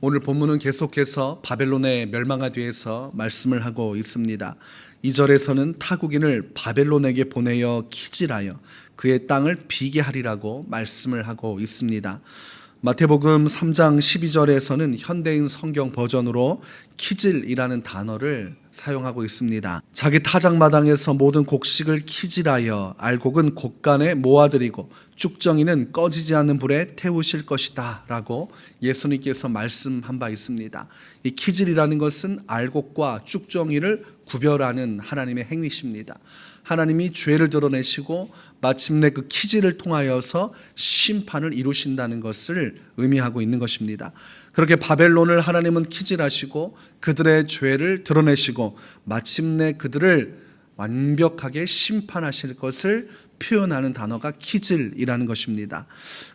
오늘 본문은 계속해서 바벨론의 멸망에 대해서 말씀을 하고 있습니다. 2절에서는 타국인을 바벨론에게 보내어 키질하여 그의 땅을 비게 하리라고 말씀을 하고 있습니다. 마태복음 3장 12절에서는 현대인 성경 버전으로 키질이라는 단어를 사용하고 있습니다. 자기 타작마당에서 모든 곡식을 키질하여 알곡은 곡간에 모아들이고 쭉정이는 꺼지지 않는 불에 태우실 것이다 라고 예수님께서 말씀한 바 있습니다. 이 키질이라는 것은 알곡과 쭉정이를 구별하는 하나님의 행위십니다. 하나님이 죄를 드러내시고 마침내 그 키질을 통하여서 심판을 이루신다는 것을 의미하고 있는 것입니다. 그렇게 바벨론을 하나님은 키질하시고 그들의 죄를 드러내시고 마침내 그들을 완벽하게 심판하실 것을 표현하는 단어가 키질이라는 것입니다.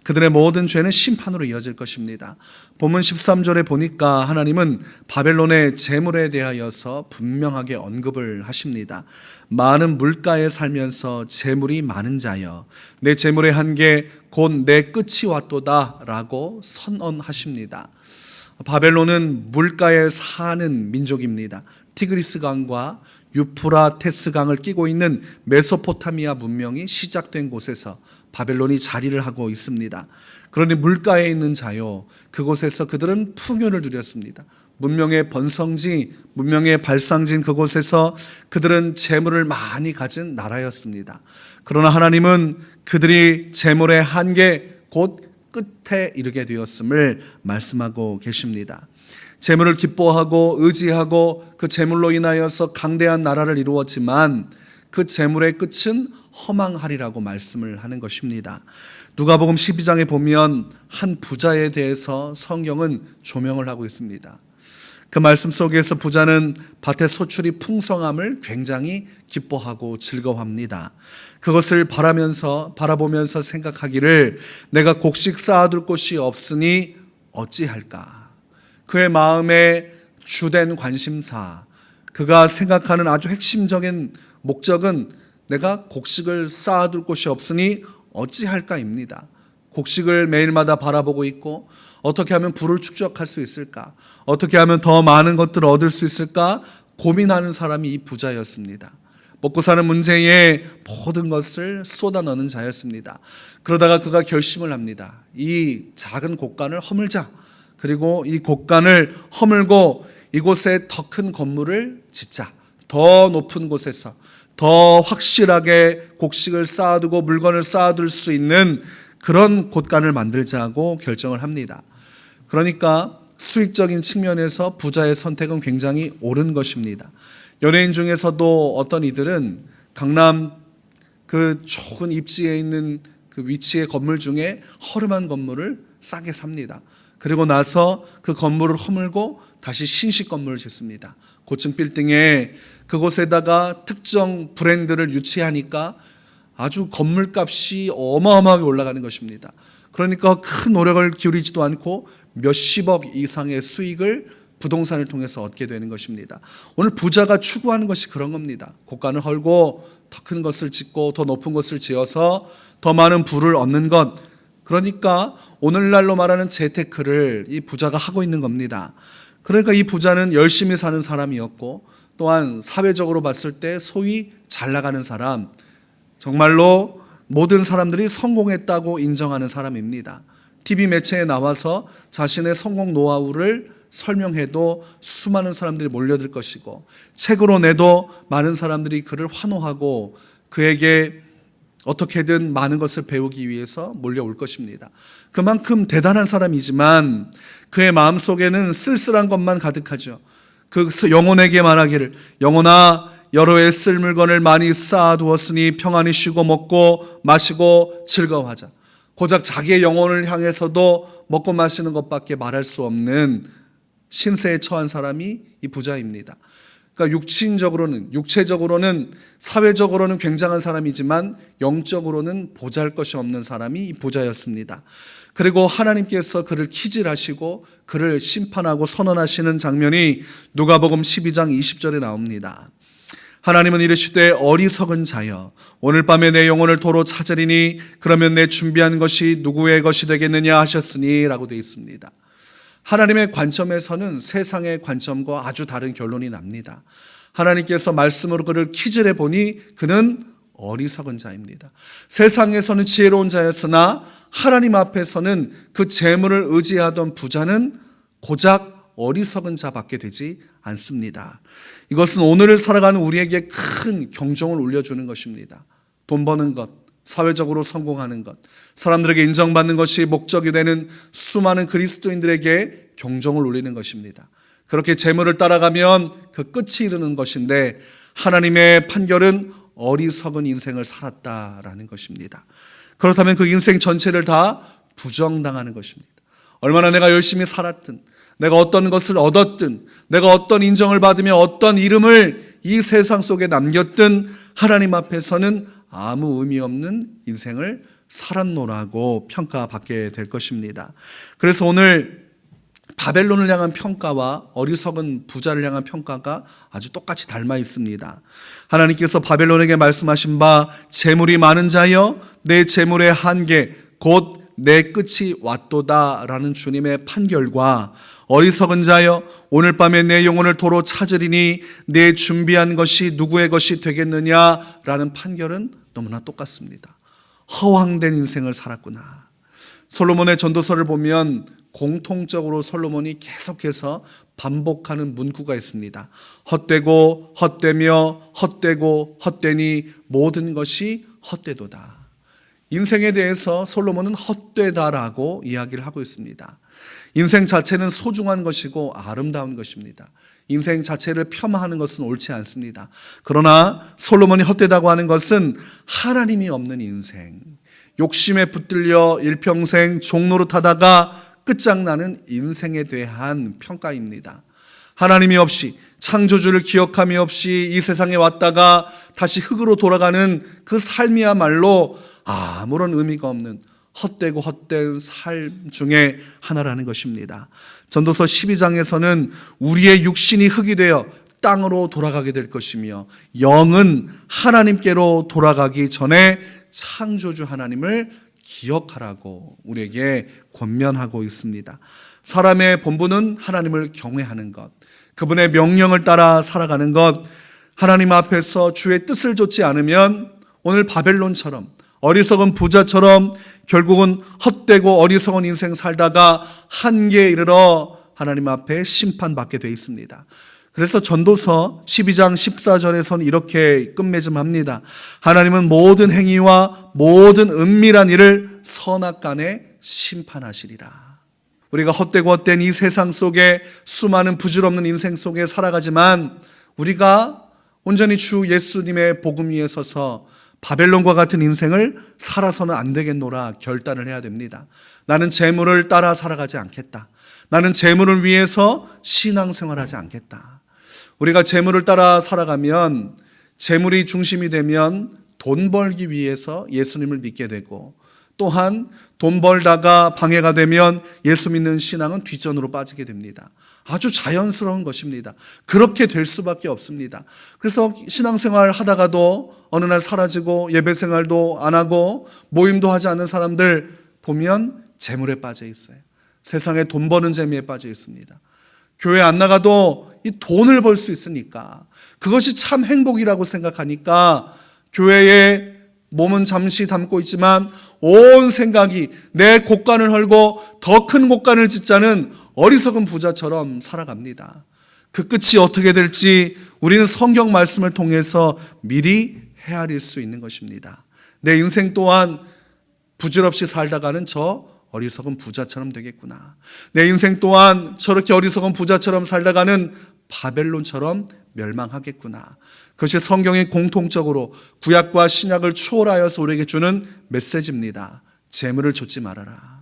그들의 모든 죄는 심판으로 이어질 것입니다. 본문 13절에 보니까 하나님은 바벨론의 재물에 대하여서 분명하게 언급을 하십니다. 많은 물가에 살면서 재물이 많은 자여 내 재물의 한계 곧 내 끝이 왔도다 라고 선언하십니다. 바벨론은 물가에 사는 민족입니다. 티그리스 강과 유프라테스 강을 끼고 있는 메소포타미아 문명이 시작된 곳에서 바벨론이 자리를 하고 있습니다. 그러니 물가에 있는 자요, 그곳에서 그들은 풍요를 누렸습니다. 문명의 번성지, 문명의 발상지인 그곳에서 그들은 재물을 많이 가진 나라였습니다. 그러나 하나님은 그들이 재물의 한계 곧 끝에 이르게 되었음을 말씀하고 계십니다. 재물을 기뻐하고 의지하고 그 재물로 인하여서 강대한 나라를 이루었지만 그 재물의 끝은 허망하리라고 말씀을 하는 것입니다. 누가복음 12장에 보면 한 부자에 대해서 성경은 조명을 하고 있습니다. 그 말씀 속에서 부자는 밭의 소출이 풍성함을 굉장히 기뻐하고 즐거워합니다. 그것을 바라보면서 생각하기를 내가 곡식 쌓아둘 곳이 없으니 어찌할까. 그의 마음의 주된 관심사, 그가 생각하는 아주 핵심적인 목적은 내가 곡식을 쌓아둘 곳이 없으니 어찌할까입니다. 곡식을 매일마다 바라보고 있고 어떻게 하면 부를 축적할 수 있을까? 어떻게 하면 더 많은 것들을 얻을 수 있을까? 고민하는 사람이 이 부자였습니다. 먹고 사는 문제에 모든 것을 쏟아 넣는 자였습니다. 그러다가 그가 결심을 합니다. 이 작은 곡간을 허물자. 그리고 이 곡간을 허물고 이곳에 더 큰 건물을 짓자. 더 높은 곳에서 더 확실하게 곡식을 쌓아두고 물건을 쌓아둘 수 있는 그런 곳간을 만들자고 결정을 합니다. 그러니까 수익적인 측면에서 부자의 선택은 굉장히 옳은 것입니다. 연예인 중에서도 어떤 이들은 강남 그 좋은 입지에 있는 그 위치의 건물 중에 허름한 건물을 싸게 삽니다. 그리고 나서 그 건물을 허물고 다시 신식 건물을 짓습니다. 고층 빌딩에 그곳에다가 특정 브랜드를 유치하니까 아주 건물값이 어마어마하게 올라가는 것입니다. 그러니까 큰 노력을 기울이지도 않고 몇십억 이상의 수익을 부동산을 통해서 얻게 되는 것입니다. 오늘 부자가 추구하는 것이 그런 겁니다. 곡간을 헐고 더 큰 것을 짓고 더 높은 것을 지어서 더 많은 부를 얻는 것. 그러니까 오늘날로 말하는 재테크를 이 부자가 하고 있는 겁니다. 그러니까 이 부자는 열심히 사는 사람이었고 또한 사회적으로 봤을 때 소위 잘 나가는 사람, 정말로 모든 사람들이 성공했다고 인정하는 사람입니다. TV 매체에 나와서 자신의 성공 노하우를 설명해도 수많은 사람들이 몰려들 것이고 책으로 내도 많은 사람들이 그를 환호하고 그에게 어떻게든 많은 것을 배우기 위해서 몰려올 것입니다. 그만큼 대단한 사람이지만 그의 마음속에는 쓸쓸한 것만 가득하죠. 그 영혼에게 말하기를 영혼아 여러 해 쓸 물건을 많이 쌓아두었으니 평안히 쉬고 먹고 마시고 즐거워하자. 고작 자기의 영혼을 향해서도 먹고 마시는 것밖에 말할 수 없는 신세에 처한 사람이 이 부자입니다. 그러니까 육체적으로는 사회적으로는 굉장한 사람이지만 영적으로는 보잘것이 없는 사람이 이 부자였습니다. 그리고 하나님께서 그를 키질하시고 그를 심판하고 선언하시는 장면이 누가복음 12장 20절에 나옵니다. 하나님은 이르시되 어리석은 자여 오늘 밤에 내 영혼을 도로 찾으리니 그러면 내 준비한 것이 누구의 것이 되겠느냐 하셨으니 라고 되어 있습니다. 하나님의 관점에서는 세상의 관점과 아주 다른 결론이 납니다. 하나님께서 말씀으로 그를 키질해 보니 그는 어리석은 자입니다. 세상에서는 지혜로운 자였으나 하나님 앞에서는 그 재물을 의지하던 부자는 고작 어리석은 자밖에 되지 않습니다. 이것은 오늘을 살아가는 우리에게 큰 경종을 울려주는 것입니다. 돈 버는 것, 사회적으로 성공하는 것, 사람들에게 인정받는 것이 목적이 되는 수많은 그리스도인들에게 경종을 울리는 것입니다. 그렇게 재물을 따라가면 그 끝이 이르는 것인데 하나님의 판결은 어리석은 인생을 살았다라는 것입니다. 그렇다면 그 인생 전체를 다 부정당하는 것입니다. 얼마나 내가 열심히 살았든, 내가 어떤 것을 얻었든, 내가 어떤 인정을 받으며 어떤 이름을 이 세상 속에 남겼든 하나님 앞에서는 아무 의미 없는 인생을 살았노라고 평가받게 될 것입니다. 그래서 오늘 바벨론을 향한 평가와 어리석은 부자를 향한 평가가 아주 똑같이 닮아 있습니다. 하나님께서 바벨론에게 말씀하신 바 재물이 많은 자여 내 재물의 한계 곧 내 끝이 왔도다라는 주님의 판결과 어리석은 자여 오늘 밤에 내 영혼을 도로 찾으리니 내 준비한 것이 누구의 것이 되겠느냐라는 판결은 너무나 똑같습니다. 허황된 인생을 살았구나. 솔로몬의 전도서를 보면 공통적으로 솔로몬이 계속해서 반복하는 문구가 있습니다. 헛되고 헛되며 헛되고 헛되니 모든 것이 헛되도다. 인생에 대해서 솔로몬은 헛되다라고 이야기를 하고 있습니다. 인생 자체는 소중한 것이고 아름다운 것입니다. 인생 자체를 폄하하는 것은 옳지 않습니다. 그러나 솔로몬이 헛되다고 하는 것은 하나님이 없는 인생, 욕심에 붙들려 일평생 종노릇하다가 끝장나는 인생에 대한 평가입니다. 하나님이 없이 창조주를 기억함이 없이 이 세상에 왔다가 다시 흙으로 돌아가는 그 삶이야말로 아무런 의미가 없는 헛되고 헛된 삶 중에 하나라는 것입니다. 전도서 12장에서는 우리의 육신이 흙이 되어 땅으로 돌아가게 될 것이며 영은 하나님께로 돌아가기 전에 창조주 하나님을 기억하라고 우리에게 권면하고 있습니다. 사람의 본분은 하나님을 경외하는 것, 그분의 명령을 따라 살아가는 것, 하나님 앞에서 주의 뜻을 좇지 않으면 오늘 바벨론처럼 어리석은 부자처럼 결국은 헛되고 어리석은 인생 살다가 한계에 이르러 하나님 앞에 심판받게 되어 있습니다. 그래서 전도서 12장 14절에서는 이렇게 끝맺음합니다. 하나님은 모든 행위와 모든 은밀한 일을 선악간에 심판하시리라. 우리가 헛되고 헛된 이 세상 속에 수많은 부질없는 인생 속에 살아가지만 우리가 온전히 주 예수님의 복음 위에 서서 바벨론과 같은 인생을 살아서는 안 되겠노라 결단을 해야 됩니다. 나는 재물을 따라 살아가지 않겠다. 나는 재물을 위해서 신앙생활하지 않겠다. 우리가 재물을 따라 살아가면 재물이 중심이 되면 돈 벌기 위해서 예수님을 믿게 되고 또한 돈 벌다가 방해가 되면 예수 믿는 신앙은 뒷전으로 빠지게 됩니다. 아주 자연스러운 것입니다. 그렇게 될 수밖에 없습니다. 그래서 신앙생활 하다가도 어느 날 사라지고 예배생활도 안 하고 모임도 하지 않는 사람들 보면 재물에 빠져 있어요. 세상에 돈 버는 재미에 빠져 있습니다. 교회 안 나가도 이 돈을 벌 수 있으니까 그것이 참 행복이라고 생각하니까 교회에 몸은 잠시 담고 있지만 온 생각이 내 곳간을 헐고 더 큰 곳간을 짓자는 어리석은 부자처럼 살아갑니다. 그 끝이 어떻게 될지 우리는 성경 말씀을 통해서 미리 헤아릴 수 있는 것입니다. 내 인생 또한 부질없이 살다가는 저 어리석은 부자처럼 되겠구나. 내 인생 또한 저렇게 어리석은 부자처럼 살다가는 바벨론처럼 멸망하겠구나. 그것이 성경이 공통적으로 구약과 신약을 초월하여서 우리에게 주는 메시지입니다. 재물을 좇지 말아라.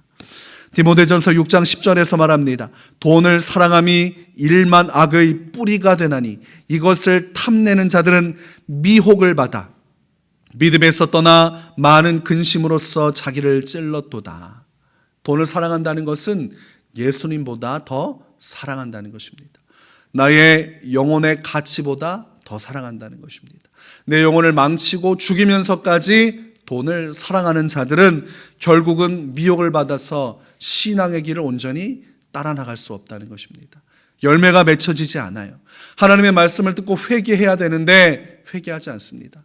디모데전서 6장 10절에서 말합니다. 돈을 사랑함이 일만 악의 뿌리가 되나니 이것을 탐내는 자들은 미혹을 받아 믿음에서 떠나 많은 근심으로써 자기를 찔렀도다. 돈을 사랑한다는 것은 예수님보다 더 사랑한다는 것입니다. 나의 영혼의 가치보다 더 사랑한다는 것입니다. 내 영혼을 망치고 죽이면서까지 돈을 사랑하는 자들은 결국은 미혹을 받아서 신앙의 길을 온전히 따라 나갈 수 없다는 것입니다. 열매가 맺혀지지 않아요. 하나님의 말씀을 듣고 회개해야 되는데 회개하지 않습니다.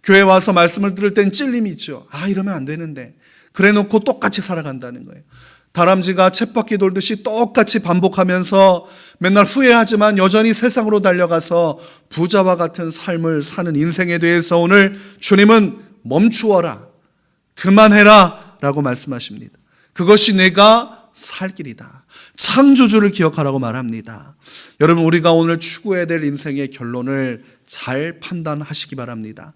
교회 와서 말씀을 들을 땐 찔림이 있죠. 이러면 안 되는데. 그래 놓고 똑같이 살아간다는 거예요. 다람쥐가 쳇바퀴 돌듯이 똑같이 반복하면서 맨날 후회하지만 여전히 세상으로 달려가서 부자와 같은 삶을 사는 인생에 대해서 오늘 주님은 멈추어라, 그만해라 라고 말씀하십니다. 그것이 내가 살 길이다. 창조주를 기억하라고 말합니다. 여러분, 우리가 오늘 추구해야 될 인생의 결론을 잘 판단하시기 바랍니다.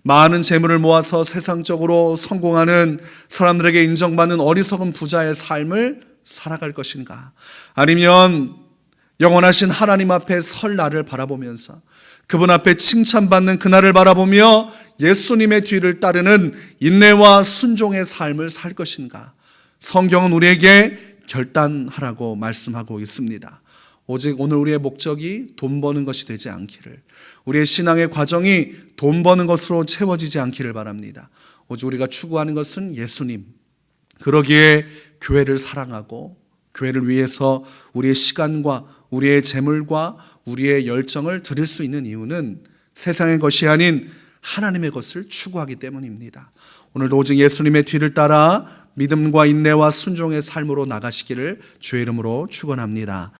많은 재물을 모아서 세상적으로 성공하는 사람들에게 인정받는 어리석은 부자의 삶을 살아갈 것인가? 아니면 영원하신 하나님 앞에 설 날을 바라보면서 그분 앞에 칭찬받는 그날을 바라보며 예수님의 뒤를 따르는 인내와 순종의 삶을 살 것인가? 성경은 우리에게 결단하라고 말씀하고 있습니다. 오직 오늘 우리의 목적이 돈 버는 것이 되지 않기를, 우리의 신앙의 과정이 돈 버는 것으로 채워지지 않기를 바랍니다. 오직 우리가 추구하는 것은 예수님. 그러기에 교회를 사랑하고 교회를 위해서 우리의 시간과 우리의 재물과 우리의 열정을 드릴 수 있는 이유는 세상의 것이 아닌 하나님의 것을 추구하기 때문입니다. 오늘도 오직 예수님의 뒤를 따라 믿음과 인내와 순종의 삶으로 나가시기를 주의 이름으로 축원합니다.